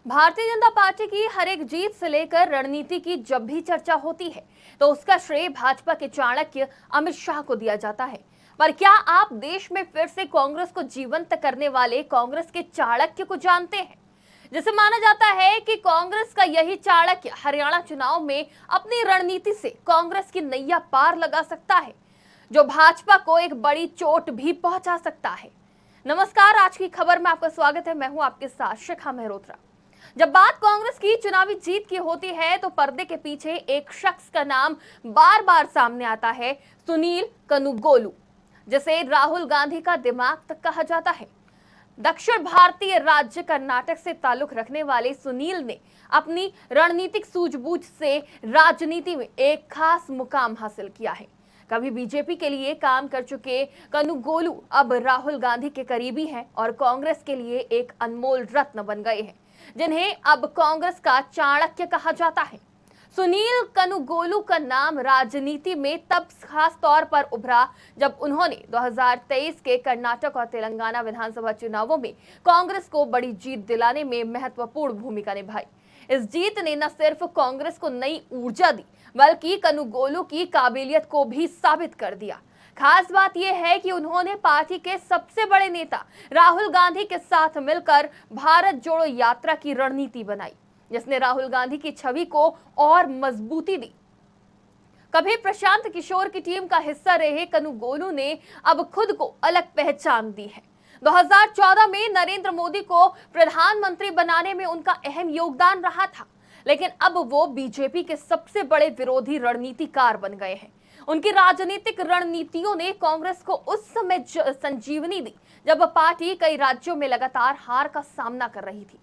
Bharatiya Janata party की हर एक जीत से लेकर रणनीति की जब भी चर्चा होती है तो उसका श्रेय भाजपा के चाणक्य अमित शाह को दिया जाता है। पर क्या आप देश में फिर से कांग्रेस को जीवंत करने वाले कांग्रेस के चाणक्य को जानते हैं, जिसे माना जाता है कि कांग्रेस का यही चाणक्य हरियाणा चुनाव में अपनी रणनीति से कांग्रेस की नैया पार लगा सकता है, जो भाजपा को एक बड़ी चोट भी पहुंचा सकता है। नमस्कार, आज की खबर में आपका स्वागत है। मैं हूं आपके साथ शिखा मेहरोत्रा। जब बात कांग्रेस की चुनावी जीत की होती है तो पर्दे के पीछे एक शख्स का नाम बार बार सामने आता है, सुनील कनुगोलू, जिसे राहुल गांधी का दिमाग तक कहा जाता है। दक्षिण भारतीय राज्य कर्नाटक से ताल्लुक रखने वाले सुनील ने अपनी रणनीतिक सूझबूझ से राजनीति में एक खास मुकाम हासिल किया है। कभी बीजेपी के लिए काम कर चुके कनुगोलू अब राहुल गांधी के करीबी हैं और कांग्रेस के लिए एक अनमोल रत्न बन गए हैं, जिन्हें अब कांग्रेस का चाणक्य कहा जाता है। सुनील कनुगोलू का नाम राजनीति में तब खास तौर पर उभरा जब उन्होंने 2023 के कर्नाटक और तेलंगाना विधानसभा चुनावों में कांग्रेस को बड़ी जीत दिलाने में महत्वपूर्ण भूमिका निभाई। इस जीत ने न सिर्फ कांग्रेस को नई ऊर्जा दी, बल्कि कनुगोलू की काबिलियत को भी साबित कर दिया। खास बात यह है कि उन्होंने पार्टी के सबसे बड़े नेता राहुल गांधी के साथ मिलकर भारत जोड़ो यात्रा की रणनीति बनाई, जिसने राहुल गांधी की छवि को और मजबूती दी। कभी प्रशांत किशोर की टीम का हिस्सा रहे कनुगोलू ने अब खुद को अलग पहचान दी है। 2014 में नरेंद्र मोदी को प्रधानमंत्री बनाने में उनका अहम योगदान रहा था, लेकिन अब वो बीजेपी के सबसे बड़े विरोधी रणनीतिकार बन गए हैं। उनकी राजनीतिक रणनीतियों ने कांग्रेस को उस समय संजीवनी दी जब पार्टी कई राज्यों में लगातार हार का सामना कर रही थी।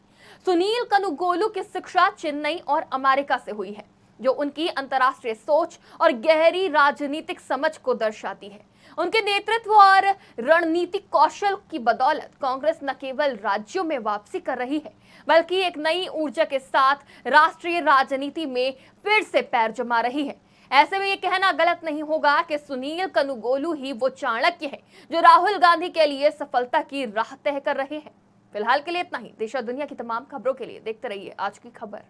सुनील कनुगोलू की शिक्षा चेन्नई और अमेरिका से हुई है, जो उनकी अंतर्राष्ट्रीय सोच और गहरी राजनीतिक समझ को दर्शाती है। उनके नेतृत्व और रणनीतिक कौशल की बदौलत कांग्रेस न केवल राज्यों में वापसी कर रही है, बल्कि एक नई ऊर्जा के साथ राष्ट्रीय राजनीति में फिर से पैर जमा रही है। ऐसे में ये कहना गलत नहीं होगा कि सुनील कनुगोलू ही वो चाणक्य है जो राहुल गांधी के लिए सफलता की राह तय कर रहे हैं। फिलहाल के लिए इतना ही। देश और दुनिया की तमाम खबरों के लिए देखते रहिए आज की खबर।